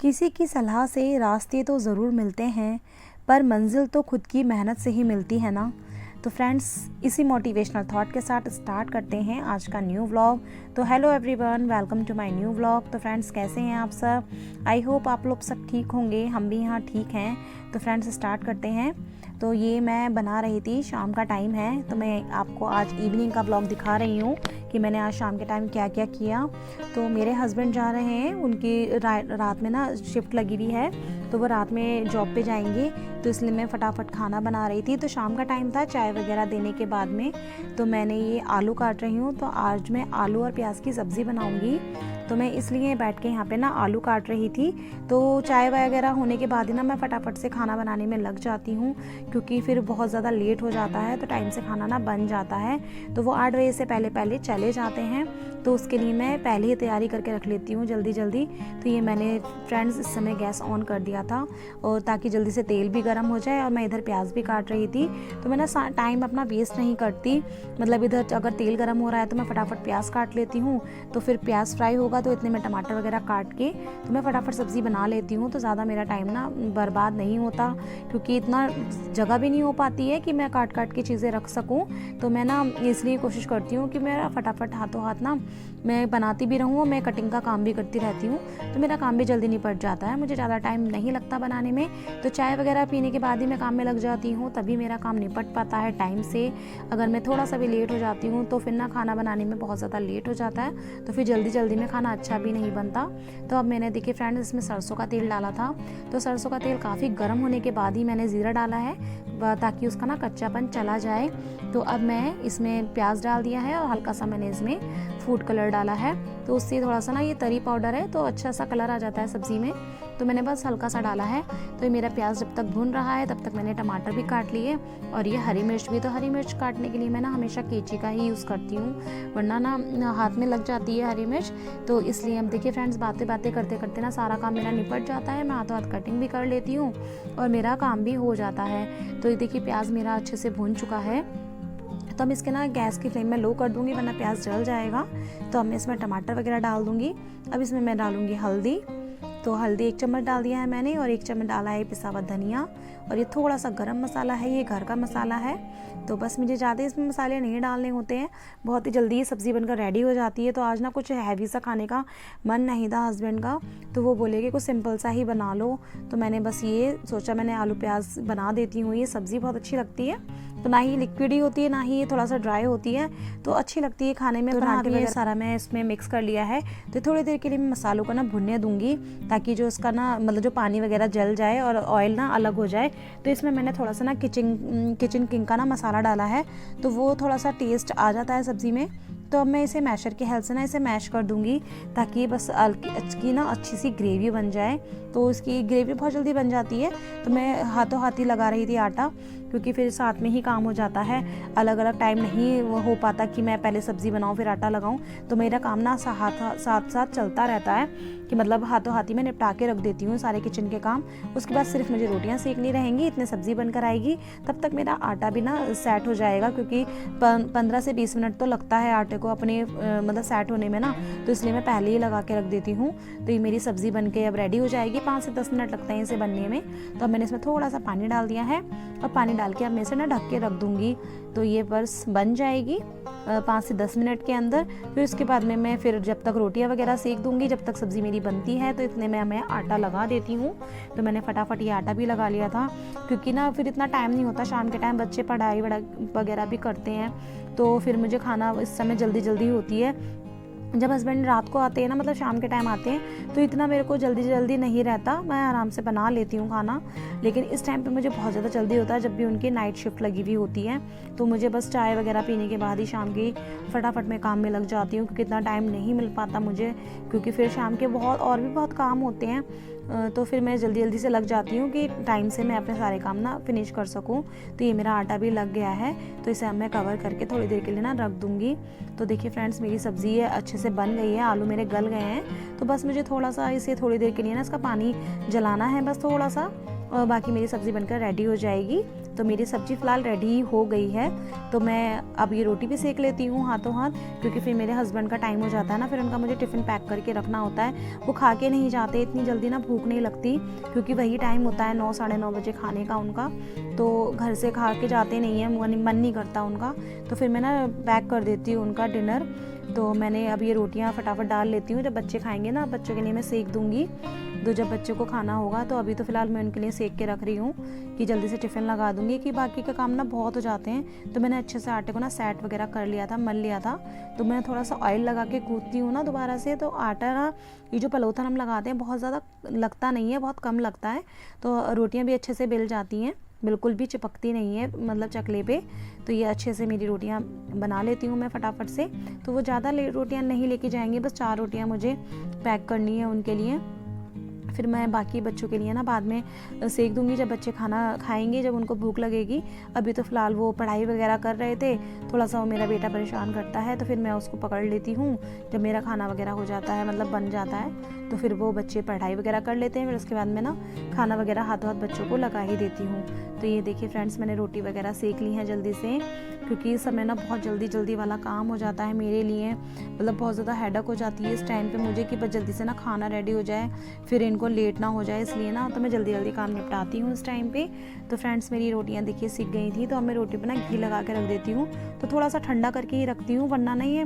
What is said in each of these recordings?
किसी की सलाह से रास्ते तो ज़रूर मिलते हैं, पर मंजिल तो खुद की मेहनत से ही मिलती है ना। तो फ्रेंड्स, इसी मोटिवेशनल थॉट के साथ स्टार्ट करते हैं आज का न्यू व्लॉग। तो hello everyone, welcome to my new vlog. तो फ्रेंड्स, कैसे हैं आप सब? आई होप आप लोग सब ठीक होंगे, हम भी यहाँ ठीक हैं। तो फ्रेंड्स, स्टार्ट करते हैं। तो ये मैं बना रही थी, शाम का टाइम है, तो मैं आपको आज इवनिंग का व्लॉग दिखा रही हूँ कि मैंने आज शाम के टाइम क्या क्या किया। तो मेरे हस्बैंड जा रहे हैं, उनकी रात में ना शिफ्ट लगी हुई है, तो वो रात में जॉब पे जाएंगे, तो इसलिए मैं फटाफट खाना बना रही थी। तो शाम का टाइम था, चाय वगैरह देने के बाद में तो मैंने ये आलू काट रही हूँ। तो आज मैं आलू और प्याज की सब्ज़ी बनाऊँगी, तो मैं इसलिए बैठ के यहाँ पे ना आलू काट रही थी। तो चाय वगैरह होने के बाद ही ना मैं फटाफट से खाना बनाने में लग जाती हूँ, क्योंकि फिर बहुत ज़्यादा लेट हो जाता है, तो टाइम से खाना ना बन जाता है। तो वो 8 बजे से पहले पहले चले जाते हैं, तो उसके लिए मैं पहले ही तैयारी करके रख लेती हूँ जल्दी जल्दी। तो ये मैंने फ्रेंड्स इस समय गैस ऑन कर दिया था, और ताकि जल्दी से तेल भी गर्म हो जाए, और मैं इधर प्याज भी काट रही थी। तो मैं ना टाइम अपना वेस्ट नहीं करती, मतलब इधर अगर तेल गर्म हो रहा है तो मैं फटाफट प्याज काट लेती हूँ, तो फिर प्याज फ्राई होगा तो इतने में टमाटर वगैरह काट के तो मैं फटाफट सब्ज़ी बना लेती हूँ। तो ज़्यादा मेरा टाइम ना बर्बाद नहीं होता, क्योंकि इतना जगह भी नहीं हो पाती है कि मैं काट काट के चीज़ें रख सकूँ। तो मैं ना इसलिए कोशिश करती हूँ कि मेरा फटाफट हाथों हाथ ना मैं बनाती भी रहूँ, और मैं कटिंग का काम भी करती रहती हूँ, तो मेरा काम भी जल्दी निपट जाता है, मुझे ज़्यादा टाइम नहीं लगता बनाने में। तो चाय वगैरह पीने के बाद ही मैं काम में लग जाती हूँ, तभी मेरा काम निपट पाता है टाइम से। अगर मैं थोड़ा सा भी लेट हो जाती हूँ तो फिर ना खाना बनाने में बहुत ज़्यादा लेट हो जाता है, तो फिर जल्दी जल्दी में खाना अच्छा भी नहीं बनता। तो अब मैंने देखिए फ्रेंड्स, इसमें सरसों का तेल डाला था, तो सरसों का तेल काफ़ी गर्म होने के बाद ही मैंने ज़ीरा डाला है, ताकि उसका ना कच्चापन चला जाए। तो अब मैं इसमें प्याज डाल दिया है, और हल्का सा मैंने इसमें फूड कलर डाला है, तो उससे थोड़ा सा ना, ये तरी पाउडर है तो अच्छा सा कलर आ जाता है सब्ज़ी में, तो मैंने बस हल्का सा डाला है। तो ये मेरा प्याज जब तक भुन रहा है तब तक मैंने टमाटर भी काट लिए, और ये हरी मिर्च भी। तो हरी मिर्च काटने के लिए मैं ना हमेशा कैंची का ही यूज़ करती हूँ, वरना ना हाथ में लग जाती है हरी मिर्च। तो इसलिए अब देखिए फ्रेंड्स, बातें बातें करते करते ना सारा काम मेरा निपट जाता है, मैं हाथों हाथ कटिंग भी कर लेती हूँ और मेरा काम भी हो जाता है। तो ये देखिए प्याज मेरा अच्छे से भुन चुका है, तो अब इसके ना गैस की फ्लेम में लो कर दूंगी, वरना प्याज जल जाएगा। तो अब मैं इसमें टमाटर वगैरह डाल दूंगी। अब इसमें मैं डालूंगी हल्दी, तो हल्दी 1 चम्मच डाल दिया है मैंने, और 1 चम्मच डाला है पिसा हुआ धनिया, और ये थोड़ा सा गरम मसाला है, ये घर का मसाला है। तो बस मुझे ज़्यादा इसमें मसाले नहीं डालने होते हैं, बहुत ही जल्दी ये सब्ज़ी बनकर रेडी हो जाती है। तो आज ना कुछ हैवी सा खाने का मन नहीं था हस्बैंड का, तो वो बोले कि कुछ सिंपल सा ही बना लो। तो मैंने बस ये सोचा, मैंने आलू प्याज बना देती हूँ, ये सब्ज़ी बहुत अच्छी लगती है। तो ना ही लिक्विड ही होती है, ना ही ये थोड़ा सा ड्राई होती है, तो अच्छी लगती है खाने में। तो पराठे वगैरह सारा मैं इसमें मिक्स कर लिया है। तो थोड़ी देर के लिए मैं मसालों को ना भुनने दूंगी, ताकि जो इसका ना मतलब जो पानी वगैरह जल जाए और ऑयल ना अलग हो जाए। तो इसमें मैंने थोड़ा सा ना किचन किंग का ना मसाला डाला है, तो वो थोड़ा सा टेस्ट आ जाता है सब्ज़ी में। तो अब मैं इसे मैशर की हेल्प से ना इसे मैश कर दूंगी, ताकि बस इसकी ना अच्छी सी ग्रेवी बन जाए। तो इसकी ग्रेवी बहुत जल्दी बन जाती है। तो मैं हाथों हाथ ही लगा रही थी आटा, क्योंकि फिर साथ में ही काम हो जाता है, अलग अलग टाइम नहीं हो पाता कि मैं पहले सब्ज़ी बनाऊँ फिर आटा लगाऊँ। तो मेरा काम ना साथ साथ चलता रहता है, कि मतलब हाथों हाथ ही मैं निपटा के रख देती हूँ सारे किचन के काम। उसके बाद सिर्फ मुझे रोटियाँ सेकनी रहेंगी, इतने सब्ज़ी बनकर आएगी, तब तक मेरा आटा भी ना सेट हो जाएगा, क्योंकि 15 से 20 मिनट तो लगता है आटे को अपने मतलब सेट होने में ना। तो इसलिए मैं पहले ही लगा के रख देती हूँ। तो ये मेरी सब्ज़ी बन के अब रेडी हो जाएगी, 5 से 10 मिनट लगते हैं इसे बनने में। तो अब मैंने इसमें थोड़ा सा पानी डाल दिया है, और पानी डाल के अब मैं इसे ना ढक के रख दूँगी। तो ये बस बन जाएगी 5 से 10 मिनट के अंदर। फिर उसके बाद में मैं फिर जब तक रोटियां वगैरह सेक दूंगी, जब तक सब्ज़ी मेरी बनती है, तो इतने में मैं आटा लगा देती हूँ। तो मैंने फटाफट ये आटा भी लगा लिया था, क्योंकि ना फिर इतना टाइम नहीं होता, शाम के टाइम बच्चे पढ़ाई वगैरह भी करते हैं, तो फिर मुझे खाना इस समय जल्दी जल्दी होती है। जब हस्बैंड रात को आते हैं ना, मतलब शाम के टाइम आते हैं, तो इतना मेरे को जल्दी जल्दी नहीं रहता, मैं आराम से बना लेती हूँ खाना। लेकिन इस टाइम पे मुझे बहुत ज़्यादा जल्दी होता है, जब भी उनकी नाइट शिफ्ट लगी हुई होती है। तो मुझे बस चाय वगैरह पीने के बाद ही शाम की फटाफट में काम में लग जाती हूँ, क्योंकि इतना टाइम नहीं मिल पाता मुझे, क्योंकि फिर शाम के और भी बहुत काम होते हैं। तो फिर मैं जल्दी जल्दी से लग जाती हूँ कि टाइम से मैं अपने सारे काम ना फिनिश कर सकूँ। तो ये मेरा आटा भी लग गया है, तो इसे अब मैं कवर करके थोड़ी देर के लिए ना रख दूँगी। तो देखिए फ्रेंड्स, मेरी सब्ज़ी है अच्छे से बन गई है, आलू मेरे गल गए हैं। तो बस मुझे थोड़ा सा इसे थोड़ी देर के लिए ना इसका पानी जलाना है, बस थोड़ा सा, और बाकी मेरी सब्ज़ी बनकर रेडी हो जाएगी। तो मेरी सब्ज़ी फ़िलहाल रेडी हो गई है। तो मैं अब ये रोटी भी सेक लेती हूँ हाथों हाथ, क्योंकि फिर मेरे हस्बैंड का टाइम हो जाता है ना, फिर उनका मुझे टिफ़िन पैक करके रखना होता है। वो खा के नहीं जाते, इतनी जल्दी ना भूख नहीं लगती, क्योंकि वही टाइम होता है 9 साढ़े 9 बजे खाने का उनका। तो घर से खा के जाते नहीं हैं, मन नहीं करता उनका। तो फिर मैं ना पैक कर देती हूँ उनका डिनर। तो मैंने अब ये रोटियां फटाफट डाल लेती हूँ, जब बच्चे खाएंगे ना, बच्चों के लिए मैं सेक दूंगी। तो जब बच्चों को खाना होगा तो अभी तो फ़िलहाल मैं उनके लिए सेक के रख रही हूँ कि जल्दी से टिफ़िन लगा दूंगी, कि बाकी का काम ना बहुत हो जाते हैं। तो मैंने अच्छे से आटे को ना सेट वगैरह कर लिया था, मल लिया था। तो मैं थोड़ा सा ऑयल लगा के गूँथती हूँ ना दोबारा से, तो आटा ना, ये जो पलोथन हम लगाते हैं बहुत ज़्यादा लगता नहीं है, बहुत कम लगता है। तो रोटियाँ भी अच्छे से बेल जाती हैं, बिल्कुल भी चिपकती नहीं है मतलब चकले पे। तो ये अच्छे से मेरी रोटियां बना लेती हूँ मैं फटाफट से। तो वो ज़्यादा रोटियां नहीं लेके जाएंगे, बस 4 रोटियां मुझे पैक करनी है उनके लिए। फिर मैं बाकी बच्चों के लिए ना बाद में सेक दूंगी, जब बच्चे खाना खाएंगे, जब उनको भूख लगेगी। अभी तो फ़िलहाल वो पढ़ाई वगैरह कर रहे थे, थोड़ा सा वो मेरा बेटा परेशान करता है, तो फिर मैं उसको पकड़ लेती हूँ। जब मेरा खाना वगैरह हो जाता है, मतलब बन जाता है, तो फिर वो बच्चे पढ़ाई वगैरह कर लेते हैं। फिर उसके बाद मैं ना खाना वगैरह हाथों हाथ बच्चों को लगा ही देती हूँ। तो ये देखिए फ्रेंड्स, मैंने रोटी वगैरह सेक ली हैं जल्दी से, क्योंकि इस समय ना बहुत जल्दी वाला काम हो जाता है मेरे लिए। मतलब बहुत ज़्यादा हेडेक हो जाती है इस टाइम पे मुझे, कि बस जल्दी से ना खाना रेडी हो जाए, फिर इनको लेट ना हो जाए, इसलिए ना तो मैं जल्दी काम निपटाती हूँ इस टाइम पे। तो फ्रेंड्स, मेरी रोटियाँ देखिए सीख गई थी, तो अब मैं रोटी पे ना घी लगा के रख देती हूँ। तो थोड़ा सा ठंडा करके ही रखती हूँ, वरना नहीं है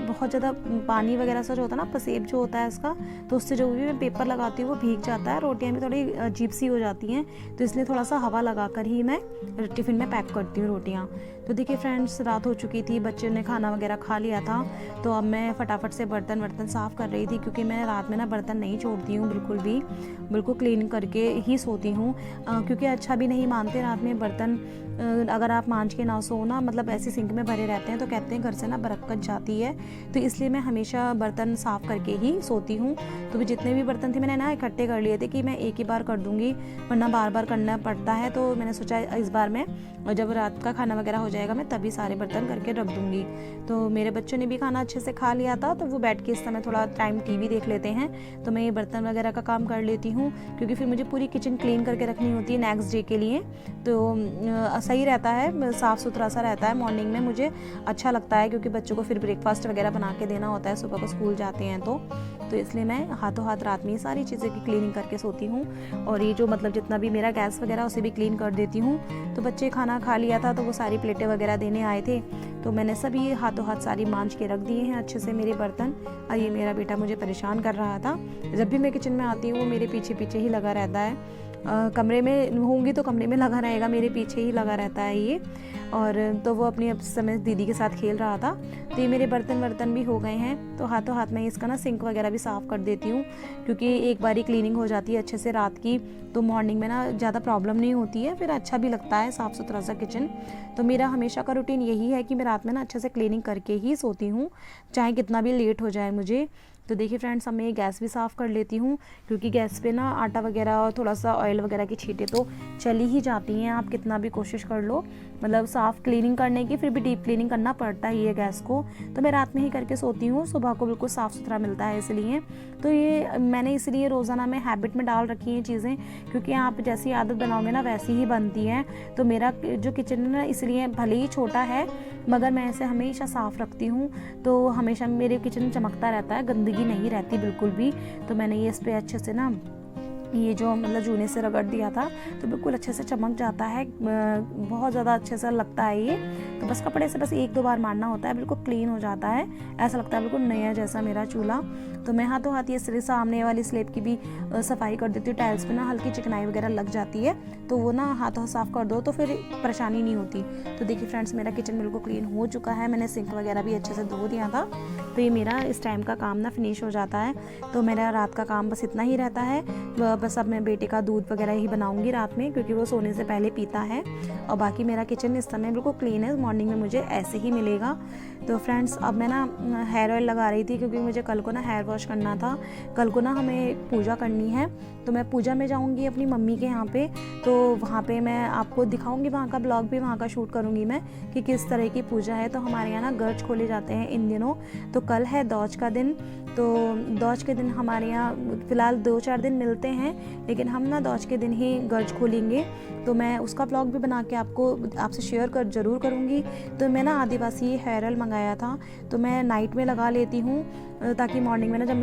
बहुत ज़्यादा पानी वगैरह सा जो होता है ना, पसेब जो होता है इसका, तो उससे जो भी मैं पेपर लगाती हूँ वो भीग जाता है, रोटियाँ भी थोड़ी अजीब सी हो जाती हैं। तो इसलिए थोड़ा सा हवा लगा कर ही मैं टिफ़िन में पैक करती हूँ रोटियाँ। तो देखिए फ्रेंड्स, रात हो चुकी थी, बच्चे ने खाना वगैरह खा लिया था। तो अब मैं फटाफट से बर्तन साफ़ कर रही थी, क्योंकि मैं रात में ना बर्तन नहीं छोड़ती हूँ बिल्कुल भी, बिल्कुल क्लीन करके ही सोती हूँ। क्योंकि अच्छा भी नहीं मानते रात में बर्तन अगर आप मांज के ना सो ना, मतलब ऐसे सिंक में भरे रहते हैं, तो कहते हैं घर से ना बरकत जाती है। तो इसलिए मैं हमेशा बर्तन साफ़ करके ही सोती हूँ। तो भी जितने भी बर्तन थे मैंने ना इकट्ठे कर लिए थे, कि मैं एक ही बार कर दूँगी, वरना बार करना पड़ता है। तो मैंने सोचा इस बार मैं, जब रात का खाना वगैरह हो जाएगा, मैं तभी सारे बर्तन करके रख दूँगी। तो मेरे बच्चों ने भी खाना अच्छे से खा लिया था, तो वो बैठ के इस समय थोड़ा टाइम टीवी देख लेते हैं। तो मैं ये बर्तन वगैरह का काम कर लेती हूँ, क्योंकि फिर मुझे पूरी किचन क्लीन करके रखनी होती है नेक्स्ट डे के लिए। तो सही रहता है, साफ़ सुथरा सा रहता है, मॉर्निंग में मुझे अच्छा लगता है, क्योंकि बच्चों को फिर ब्रेकफास्ट वगैरह बना के देना होता है, सुबह को स्कूल जाते हैं। तो इसलिए मैं हाथों हाथ रात में ये सारी चीज़ें की क्लीनिंग करके सोती हूँ। और ये जो मतलब जितना भी मेरा गैस वगैरह उसे भी क्लीन कर देती हूँ। तो बच्चे खाना खा लिया था, तो वो सारी प्लेटें वगैरह देने आए थे, तो मैंने सभी हाथों हाथ सारी मांज के रख दिए हैं अच्छे से मेरे बर्तन। और ये मेरा बेटा मुझे परेशान कर रहा था, जब भी मैं किचन में आती हूँ वो मेरे पीछे ही लगा रहता है। कमरे में होंगी तो कमरे में लगा रहेगा, मेरे पीछे ही लगा रहता है ये। और तो वो अपनी समय दीदी के साथ खेल रहा था। तो ये मेरे बर्तन भी हो गए हैं, तो हाथों हाथ में इसका ना सिंक वगैरह भी साफ़ कर देती हूँ, क्योंकि एक बारी क्लीनिंग हो जाती है अच्छे से रात की, तो मॉर्निंग में ना ज़्यादा प्रॉब्लम नहीं होती है, फिर अच्छा भी लगता है साफ़ सुथरा सा किचन। तो मेरा हमेशा का रूटीन यही है कि मैं रात में ना अच्छे से क्लीनिंग करके ही सोती हूँ, चाहे कितना भी लेट हो जाए मुझे। तो देखिए फ्रेंड्स, अब मैं ये गैस भी साफ़ कर लेती हूँ, क्योंकि गैस पे ना आटा वगैरह और थोड़ा सा ऑयल वगैरह की छींटें तो चली ही जाती हैं, आप कितना भी कोशिश कर लो, मतलब साफ़ क्लीनिंग करने की, फिर भी डीप क्लीनिंग करना पड़ता ही है गैस को। तो मैं रात में ही करके सोती हूँ, सुबह को बिल्कुल साफ़ सुथरा मिलता है इसलिए। तो ये मैंने इसलिए रोज़ाना में हैबिट में डाल रखी हैं चीज़ें, क्योंकि आप जैसी आदत बनाओगे ना वैसी ही बनती हैं। तो मेरा जो किचन है ना, इसलिए भले ही छोटा है, मगर मैं इसे हमेशा साफ़ रखती हूँ, तो हमेशा मेरे किचन चमकता रहता है, गंदगी नहीं रहती बिल्कुल भी। तो मैंने ये इस पर अच्छे से ना ये जो मतलब जूने से रगड़ दिया था, तो बिल्कुल अच्छे से चमक जाता है, बहुत ज़्यादा अच्छे से लगता है ये। तो बस कपड़े से बस 1-2 बार मारना होता है, बिल्कुल क्लीन हो जाता है, ऐसा लगता है बिल्कुल नया जैसा मेरा चूल्हा। तो मैं हाथों हाथ ये सामने वाली स्लेब की भी सफाई कर देती हूँ, टाइल्स पे ना हल्की चिकनाई वगैरह लग जाती है, तो वो ना हाथों साफ़ कर दो तो फिर परेशानी नहीं होती। तो देखिए फ्रेंड्स, मेरा किचन बिल्कुल क्लीन हो चुका है, मैंने सिंक वगैरह भी अच्छे से धो दिया था। तो ये मेरा इस टाइम का काम ना फिनिश हो जाता है। तो मेरा रात का काम बस इतना ही रहता है, बस अब मैं बेटे का दूध वगैरह ही बनाऊंगी रात में, क्योंकि वो सोने से पहले पीता है। और बाकी मेरा किचन इस समय बिल्कुल क्लीन है, मॉर्निंग में मुझे ऐसे ही मिलेगा। तो फ्रेंड्स, अब मैं ना हेयर ऑयल लगा रही थी, क्योंकि मुझे कल को ना हेयर वॉश करना था। कल को ना हमें पूजा करनी है, तो मैं पूजा में जाऊंगी अपनी मम्मी के यहाँ पे। तो वहाँ पे मैं आपको दिखाऊंगी, वहाँ का ब्लॉग भी वहाँ का शूट करूँगी मैं, कि किस तरह की पूजा है। तो हमारे यहाँ ना गर्ज खोले जाते हैं इन दिनों। तो कल है दौज का दिन, तो दौज के दिन हमारे यहाँ फ़िलहाल 2-4 दिन मिलते हैं, लेकिन हम ना दौज के दिन ही गर्ज खोलेंगे, तो मैं उसका ब्लॉग भी बना के आपसे शेयर ज़रूर करूँगी। तो मैं ना आदिवासी हेयर ऑयल मंगाया था, तो मैं नाइट में लगा लेती हूँ ताकि मॉर्निंग में ना जब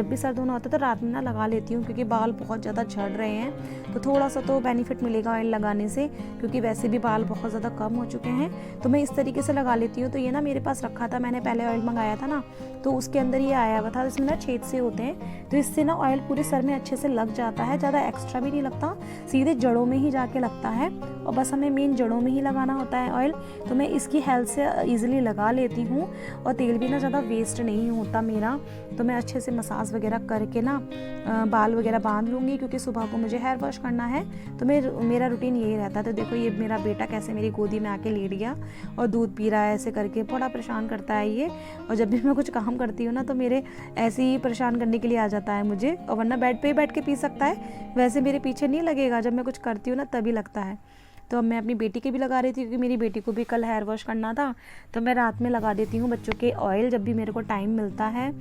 भी सर्द होना होता है तो रात में ना लगा लेती हूँ, क्योंकि बाल बहुत ज़्यादा झड़ रहे हैं। तो थोड़ा सा तो बेनिफिट मिलेगा ऑयल लगाने से, क्योंकि वैसे भी बाल बहुत ज़्यादा कम हो चुके हैं। तो मैं इस तरीके से लगा लेती हूँ। तो ये ना मेरे पास रखा था, मैंने पहले ऑयल मंगाया था ना, तो उसके अंदर ये आया हुआ था, इसमें ना छेद से होते हैं, तो इससे ना ऑयल पूरे सर में अच्छे से लग जाता है, ज़्यादा एक्स्ट्रा भी नहीं लगता, सीधे जड़ों में ही जाके लगता है, और बस हमें मेन जड़ों में ही लगाना होता है ऑयल। तो मैं इसकी हेल्प से ईजिली लगा लेती हूँ, और तेल भी ना ज़्यादा वेस्ट नहीं होता मेरा। तो मैं अच्छे से मसाज वगैरह करके ना बाल वगैरह बांध लूँगी, क्योंकि सुबह को मुझे हेयर वॉश करना है। तो मेरा रूटीन यही रहता है। तो देखो ये मेरा बेटा कैसे मेरी गोदी में आके लेट गया और दूध पी रहा है, ऐसे करके बड़ा परेशान करता है ये। और जब भी मैं कुछ काम करती हूँ ना, तो मेरे ऐसे ही परेशान करने के लिए आ जाता है मुझे, और वरना बेड पे ही बैठ के पी सकता है, वैसे मेरे पीछे नहीं लगेगा, जब मैं कुछ करती हूँ ना तभी लगता है। तो अब मैं अपनी बेटी की भी लगा रही थी, क्योंकि मेरी बेटी को भी कल हेयर वॉश करना था, तो मैं रात में लगा देती हूँ बच्चों के ऑयल जब भी मेरे को टाइम मिलता है,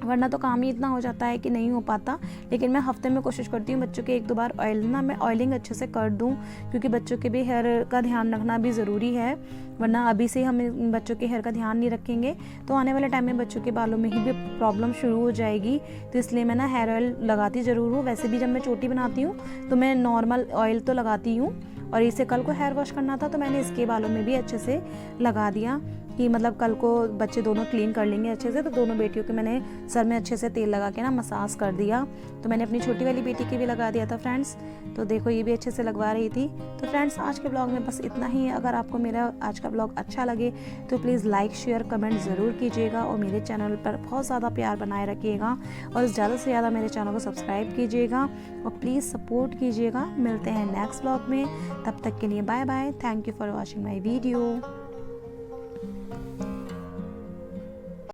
वरना तो काम ही इतना हो जाता है कि नहीं हो पाता। लेकिन मैं हफ्ते में कोशिश करती हूँ बच्चों के 1-2 बार ऑयल ना मैं ऑयलिंग अच्छे से कर दूँ, क्योंकि बच्चों के भी हेयर का ध्यान रखना भी ज़रूरी है, वरना अभी से हम बच्चों के हेयर का ध्यान नहीं रखेंगे तो आने वाले टाइम में बच्चों के बालों में ही भी प्रॉब्लम शुरू हो जाएगी। तो इसलिए मैं ना हेयर ऑयल लगाती ज़रूर हूँ। वैसे भी जब मैं चोटी बनाती हूँ तो मैं नॉर्मल ऑयल तो लगाती हूँ, और इसे कल को हेयर वॉश करना था तो मैंने इसके बालों में भी अच्छे से लगा दिया, कि मतलब कल को बच्चे दोनों क्लीन कर लेंगे अच्छे से। तो दोनों बेटियों के मैंने सर में अच्छे से तेल लगा के ना मसाज कर दिया। तो मैंने अपनी छोटी वाली बेटी की भी लगा दिया था फ्रेंड्स। तो देखो ये भी अच्छे से लगवा रही थी। तो फ्रेंड्स आज के ब्लॉग में बस इतना ही है। अगर आपको मेरा आज का ब्लॉग अच्छा लगे तो प्लीज़ लाइक शेयर कमेंट ज़रूर कीजिएगा, और मेरे चैनल पर बहुत ज़्यादा प्यार बनाए रखिएगा, और ज़्यादा से ज़्यादा मेरे चैनल को सब्सक्राइब कीजिएगा, और प्लीज़ सपोर्ट कीजिएगा। मिलते हैं नेक्स्ट ब्लॉग में, तब तक के लिए bye bye. Thank you for watching my video.